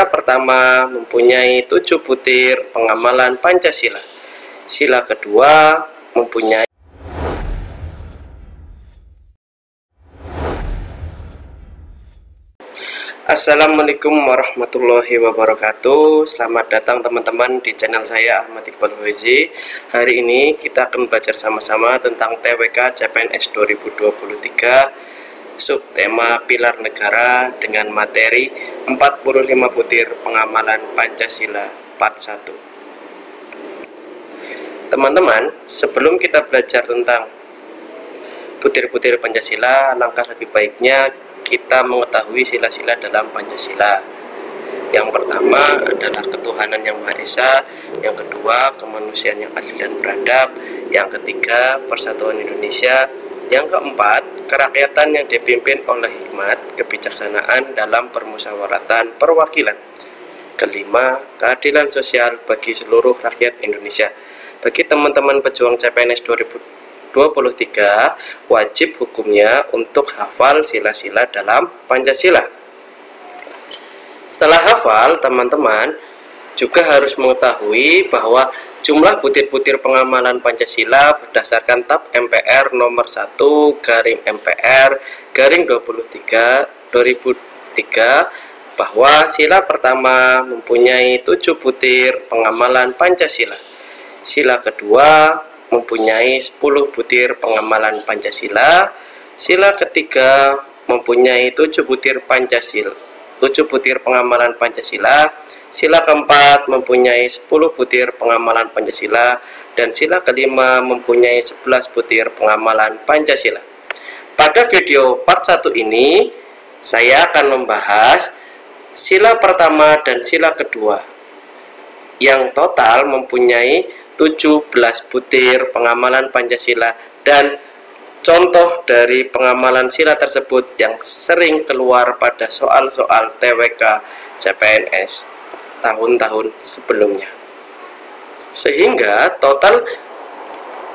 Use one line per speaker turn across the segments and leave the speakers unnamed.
Sila pertama mempunyai 7 butir pengamalan Pancasila. Sila kedua mempunyai Assalamualaikum warahmatullahi wabarakatuh. Selamat datang teman-teman di channel saya Ahmad Iqbal Fauzi. Hari ini kita akan belajar sama-sama tentang TWK CPNS 2023 subtema Pilar Negara dengan materi 45 butir pengamalan Pancasila part 1. Teman-teman, sebelum kita belajar tentang butir-butir Pancasila, langkah lebih baiknya kita mengetahui sila-sila dalam Pancasila. Yang pertama adalah ketuhanan yang Maha Esa, yang kedua kemanusiaan yang adil dan beradab, yang ketiga persatuan Indonesia, yang keempat kerakyatan yang dipimpin oleh hikmat kebijaksanaan dalam permusyawaratan perwakilan, kelima keadilan sosial bagi seluruh rakyat Indonesia. Bagi teman-teman pejuang CPNS 2023 wajib hukumnya untuk hafal sila-sila dalam Pancasila. Setelah hafal, teman-teman juga harus mengetahui bahwa jumlah butir-butir pengamalan Pancasila berdasarkan TAP MPR nomor 1/MPR/23/2003 bahwa sila pertama mempunyai 7 butir pengamalan Pancasila. Sila kedua mempunyai 10 butir pengamalan Pancasila. Sila ketiga mempunyai 7 butir pengamalan Pancasila. Sila keempat mempunyai 10 butir pengamalan Pancasila, dan sila kelima mempunyai 11 butir pengamalan Pancasila. Pada video part 1 ini saya akan membahas sila pertama dan sila kedua yang total mempunyai 17 butir pengamalan Pancasila, dan contoh dari pengamalan sila tersebut yang sering keluar pada soal-soal TWK CPNS tahun-tahun sebelumnya. Sehingga total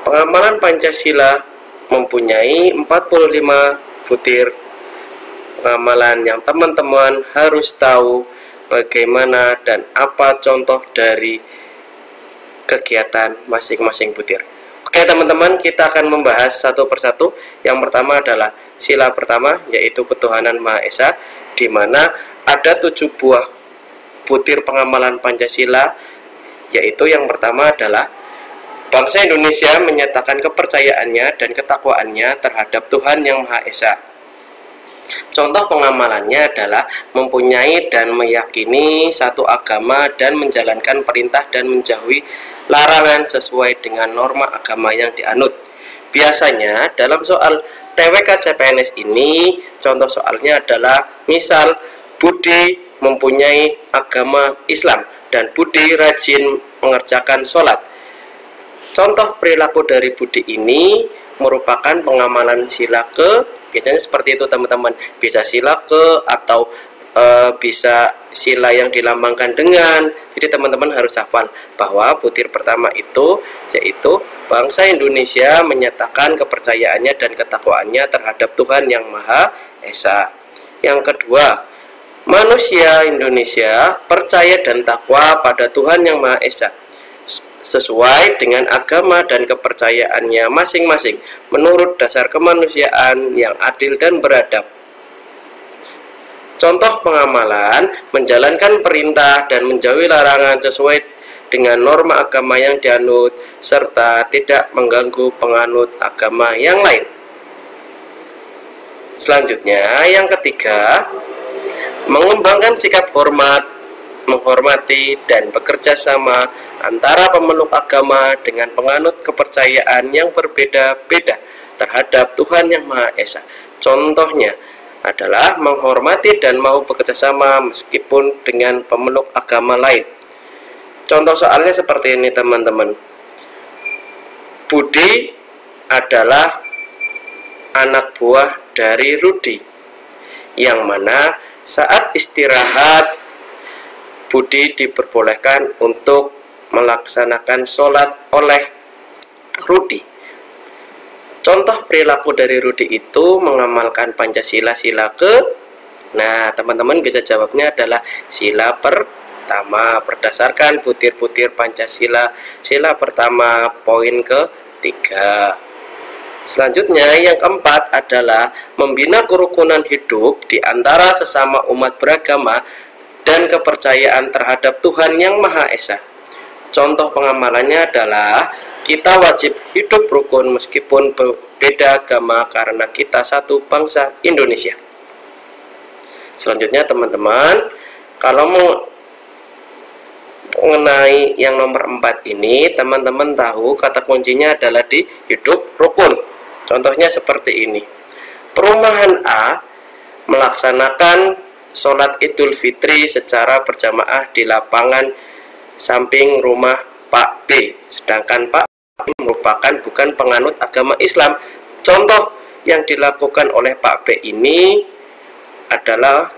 pengamalan Pancasila mempunyai 45 butir pengamalan yang teman-teman harus tahu bagaimana dan apa contoh dari kegiatan masing-masing butir. Oke teman-teman, kita akan membahas satu persatu. Yang pertama adalah sila pertama, yaitu ketuhanan Maha Esa, di mana ada 7 buah butir pengamalan Pancasila, yaitu yang pertama adalah bangsa Indonesia menyatakan kepercayaannya dan ketakwaannya terhadap Tuhan Yang Maha Esa. Contoh pengamalannya adalah mempunyai dan meyakini satu agama dan menjalankan perintah dan menjauhi larangan sesuai dengan norma agama yang dianut. Biasanya dalam soal TWK CPNS ini, contoh soalnya adalah misal Budi mempunyai agama Islam dan Budi rajin mengerjakan sholat. Contoh perilaku dari Budi ini merupakan pengamalan sila ke, biasanya seperti itu teman-teman, bisa sila ke atau bisa sila yang dilambangkan dengan. Jadi teman-teman harus hafal bahwa butir pertama itu yaitu bangsa Indonesia menyatakan kepercayaannya dan ketakwaannya terhadap Tuhan Yang Maha Esa. Yang kedua, manusia Indonesia percaya dan takwa pada Tuhan Yang Maha Esa sesuai dengan agama dan kepercayaannya masing-masing menurut dasar kemanusiaan yang adil dan beradab. Contoh pengamalan menjalankan perintah dan menjauhi larangan sesuai dengan norma agama yang dianut serta tidak mengganggu penganut agama yang lain. Selanjutnya, yang ketiga, mengembangkan sikap hormat, menghormati dan bekerja sama antara pemeluk agama dengan penganut kepercayaan yang berbeda-beda terhadap Tuhan Yang Maha Esa. Contohnya adalah menghormati dan mau bekerja sama meskipun dengan pemeluk agama lain. Contoh soalnya seperti ini teman-teman. Budi adalah anak buah dari Rudi, yang mana saat istirahat Budi diperbolehkan untuk melaksanakan sholat oleh Rudi. Contoh perilaku dari Rudi itu mengamalkan Pancasila sila ke Nah, teman-teman bisa jawabnya adalah sila pertama berdasarkan butir-butir Pancasila. Sila pertama poin ketiga. Selanjutnya yang keempat adalah membina kerukunan hidup di antara sesama umat beragama dan kepercayaan terhadap Tuhan Yang Maha Esa. Contoh pengamalannya adalah kita wajib hidup rukun meskipun berbeda agama karena kita satu bangsa Indonesia. Selanjutnya teman-teman, kalau mengenai yang nomor 4 ini, teman-teman tahu kata kuncinya adalah di hidup rukun. Contohnya seperti ini. Perumahan A melaksanakan sholat Idul Fitri secara berjamaah di lapangan samping rumah Pak B. Sedangkan Pak B merupakan bukan penganut agama Islam. Contoh yang dilakukan oleh Pak B ini adalah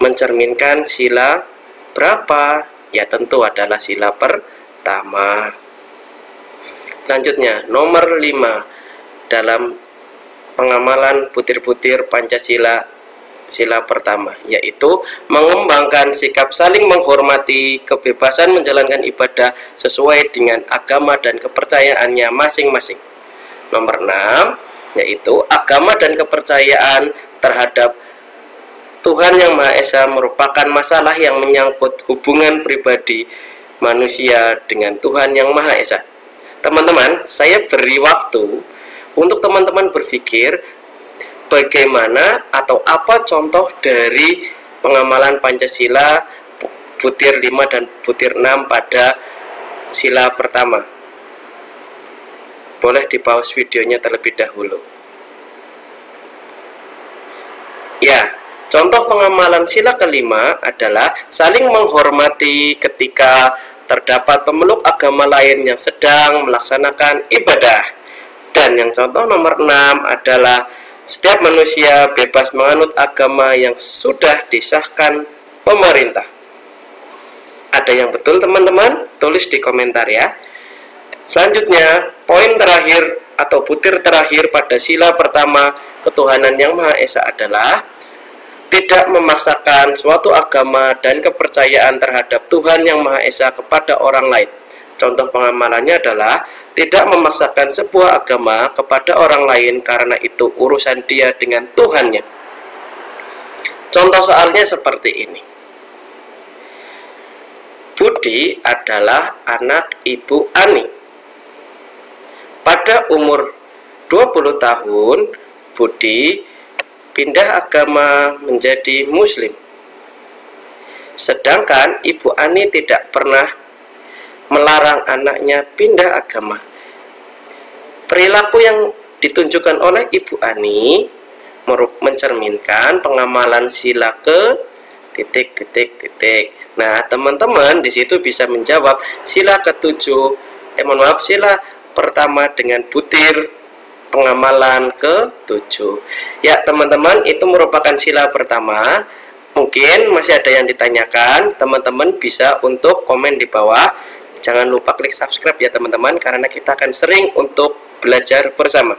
mencerminkan sila berapa? Ya tentu adalah sila pertama. Selanjutnya nomor 5 dalam pengamalan butir-butir Pancasila sila pertama, yaitu mengembangkan sikap saling menghormati, kebebasan menjalankan ibadah sesuai dengan agama dan kepercayaannya masing-masing. Nomor 6 yaitu agama dan kepercayaan terhadap Tuhan Yang Maha Esa merupakan masalah yang menyangkut hubungan pribadi manusia dengan Tuhan Yang Maha Esa. Teman-teman, saya beri waktu untuk teman-teman berpikir bagaimana atau apa contoh dari pengamalan Pancasila butir 5 dan butir 6 pada sila pertama. Boleh di pause videonya terlebih dahulu. Ya, contoh pengamalan sila kelima adalah saling menghormati ketika terdapat pemeluk agama lain yang sedang melaksanakan ibadah. Dan yang contoh nomor 6 adalah setiap manusia bebas menganut agama yang sudah disahkan pemerintah. Ada yang betul teman-teman? Tulis di komentar ya. Selanjutnya, poin terakhir atau butir terakhir pada sila pertama ketuhanan Yang Maha Esa adalah tidak memaksakan suatu agama dan kepercayaan terhadap Tuhan Yang Maha Esa kepada orang lain. Contoh pengamalannya adalah tidak memaksakan sebuah agama kepada orang lain karena itu urusan dia dengan Tuhannya. Contoh soalnya seperti ini. Budi adalah anak Ibu Ani. Pada umur 20 tahun, Budi pindah agama menjadi Muslim. Sedangkan Ibu Ani tidak pernah melarang anaknya pindah agama. Perilaku yang ditunjukkan oleh Ibu Ani mencerminkan pengamalan sila ke titik. Nah, teman-teman di situ bisa menjawab sila ketujuh, sila pertama dengan butir pengamalan ke-7. Ya, teman-teman, itu merupakan sila pertama. Mungkin masih ada yang ditanyakan, teman-teman bisa untuk komen di bawah. Jangan lupa klik subscribe ya teman-teman, karena kita akan sering untuk belajar bersama.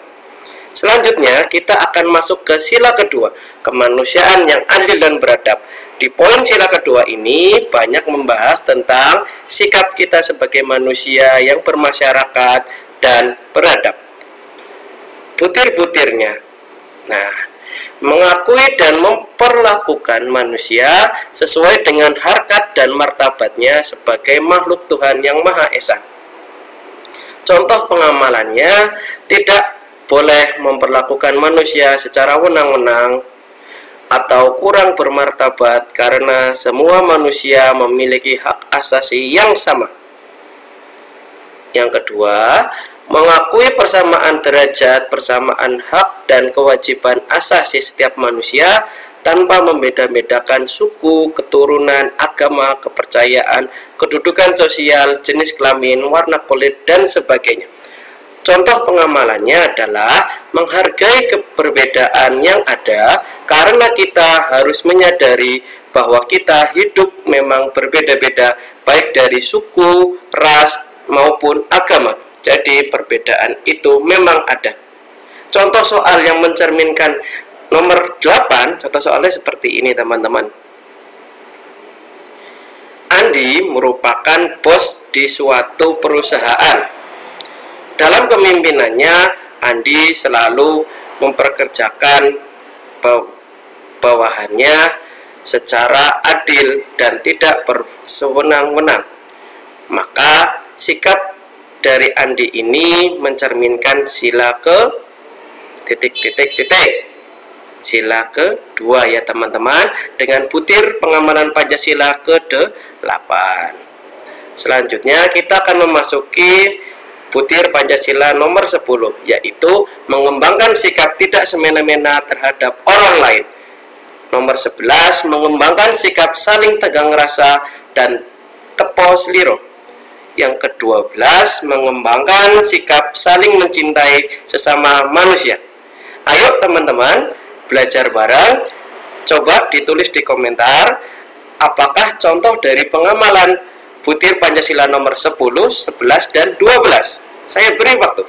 Selanjutnya kita akan masuk ke sila kedua, kemanusiaan yang adil dan beradab. Di poin sila kedua ini banyak membahas tentang sikap kita sebagai manusia yang bermasyarakat dan beradab. Butir-butirnya. Nah, mengakui dan memperlakukan manusia sesuai dengan harkat dan martabatnya sebagai makhluk Tuhan Yang Maha Esa. Contoh pengamalannya, tidak boleh memperlakukan manusia secara wenang-wenang atau kurang bermartabat karena semua manusia memiliki hak asasi yang sama. Yang kedua, mengakui persamaan derajat, persamaan hak dan kewajiban asasi setiap manusia tanpa membeda-bedakan suku, keturunan, agama, kepercayaan, kedudukan sosial, jenis kelamin, warna kulit, dan sebagainya. Contoh pengamalannya adalah menghargai keberbedaan yang ada karena kita harus menyadari bahwa kita hidup memang berbeda-beda baik dari suku, ras, maupun agama. Jadi perbedaan itu memang ada. Contoh soal yang mencerminkan nomor 8, contoh soalnya seperti ini teman-teman. Andi merupakan bos di suatu perusahaan. Dalam kepemimpinannya, Andi selalu memperkerjakan bawahannya secara adil dan tidak bersewenang-wenang. Maka sikap dari Andi ini mencerminkan sila ke sila kedua ya teman-teman, dengan butir pengamalan Pancasila ke-8. Selanjutnya kita akan memasuki butir Pancasila nomor 10, yaitu mengembangkan sikap tidak semena-mena terhadap orang lain. Nomor 11, mengembangkan sikap saling tegang rasa dan tepo seliro. Yang ke-12, mengembangkan sikap saling mencintai sesama manusia. Ayo teman-teman, belajar bareng. Coba ditulis di komentar, apakah contoh dari pengamalan butir Pancasila nomor 10, 11, dan 12. Saya beri waktu.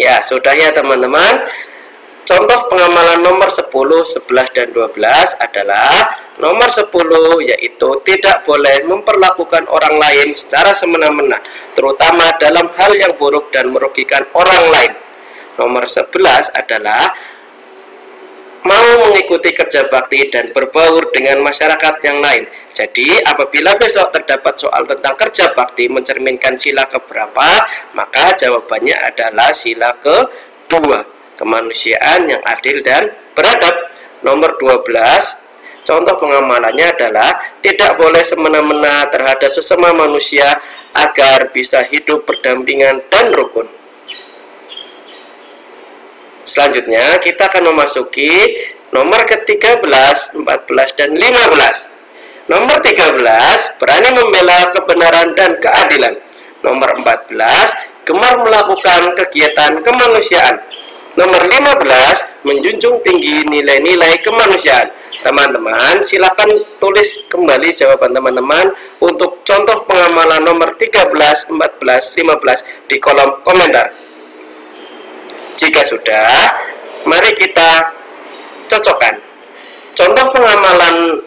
Ya, sudah ya teman-teman. Contoh pengamalan nomor 10, 11, dan 12 adalah nomor 10, yaitu tidak boleh memperlakukan orang lain secara semena-mena, terutama dalam hal yang buruk dan merugikan orang lain. Nomor 11 adalah mau mengikuti kerja bakti dan berbaur dengan masyarakat yang lain. Jadi apabila besok terdapat soal tentang kerja bakti mencerminkan sila keberapa, maka jawabannya adalah sila kedua, kemanusiaan yang adil dan beradab. Nomor 12, contoh pengamalannya adalah tidak boleh semena-mena terhadap sesama manusia agar bisa hidup berdampingan dan rukun. Selanjutnya kita akan memasuki nomor ke-13, 14, dan 15. Nomor 13, berani membela kebenaran dan keadilan. Nomor 14, gemar melakukan kegiatan kemanusiaan. Nomor 15, menjunjung tinggi nilai-nilai kemanusiaan. Teman-teman, silakan tulis kembali jawaban teman-teman untuk contoh pengamalan nomor 13, 14, 15 di kolom komentar. Jika sudah, mari kita cocokkan. Contoh pengamalan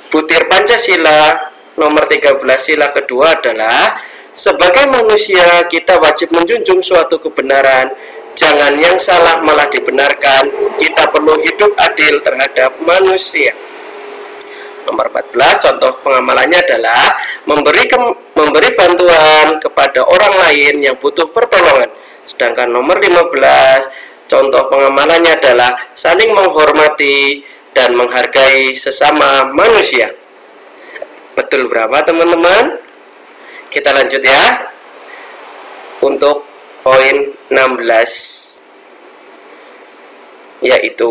butir Pancasila nomor 13 sila kedua adalah, sebagai manusia kita wajib menjunjung suatu kebenaran, jangan yang salah malah dibenarkan, kita perlu hidup adil terhadap manusia. Nomor 14, contoh pengamalannya adalah memberi bantuan kepada orang lain yang butuh pertolongan. Sedangkan nomor 15, contoh pengamalannya adalah saling menghormati dan menghargai sesama manusia. Betul berapa teman-teman? Kita lanjut ya. Untuk poin 16, yaitu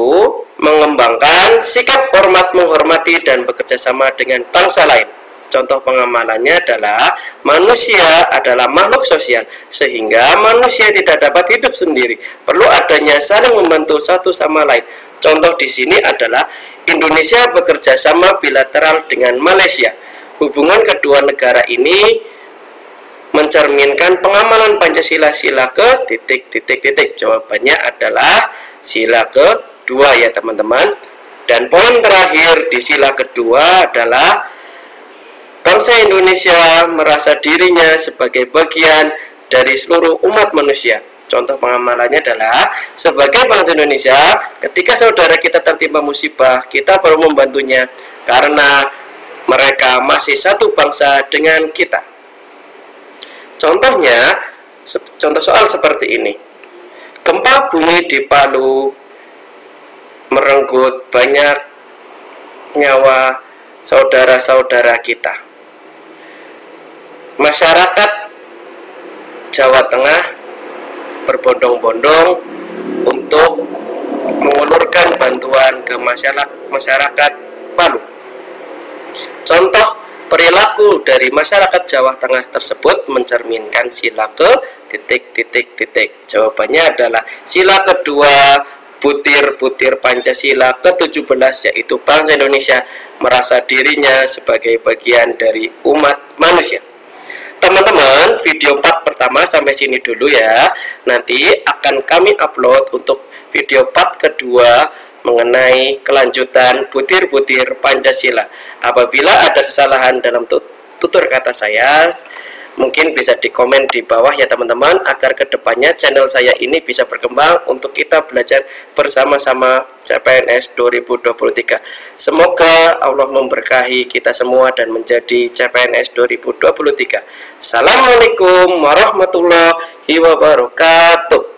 mengembangkan sikap hormat, menghormati, dan bekerja sama dengan bangsa lain. Contoh pengamalannya adalah manusia adalah makhluk sosial, sehingga manusia tidak dapat hidup sendiri. Perlu adanya saling membantu satu sama lain. Contoh di sini adalah Indonesia bekerja sama bilateral dengan Malaysia. Hubungan kedua negara ini mencerminkan pengamalan Pancasila sila ke ... Jawabannya adalah sila kedua ya teman-teman. Dan poin terakhir di sila kedua adalah bangsa Indonesia merasa dirinya sebagai bagian dari seluruh umat manusia. Contoh pengamalannya adalah, sebagai bangsa Indonesia, ketika saudara kita tertimpa musibah, kita perlu membantunya karena mereka masih satu bangsa dengan kita. Contohnya, contoh soal seperti ini. Gempa bumi di Palu merenggut banyak nyawa saudara-saudara kita. Masyarakat Jawa Tengah berbondong-bondong untuk mengulurkan bantuan ke masyarakat Palu. Contoh perilaku dari masyarakat Jawa Tengah tersebut mencerminkan sila ke ... Jawabannya adalah sila kedua butir Pancasila ke-17, yaitu bangsa Indonesia merasa dirinya sebagai bagian dari umat manusia. teman-teman, video part pertama sampai sini dulu ya. Nanti akan kami upload untuk video part kedua mengenai kelanjutan butir-butir Pancasila. Apabila ada kesalahan dalam tutur kata saya, mungkin bisa dikomen di bawah ya teman-teman, agar kedepannya channel saya ini bisa berkembang untuk kita belajar bersama-sama CPNS 2023. Semoga Allah memberkahi kita semua dan menjadi CPNS 2023. Assalamualaikum warahmatullahi wabarakatuh.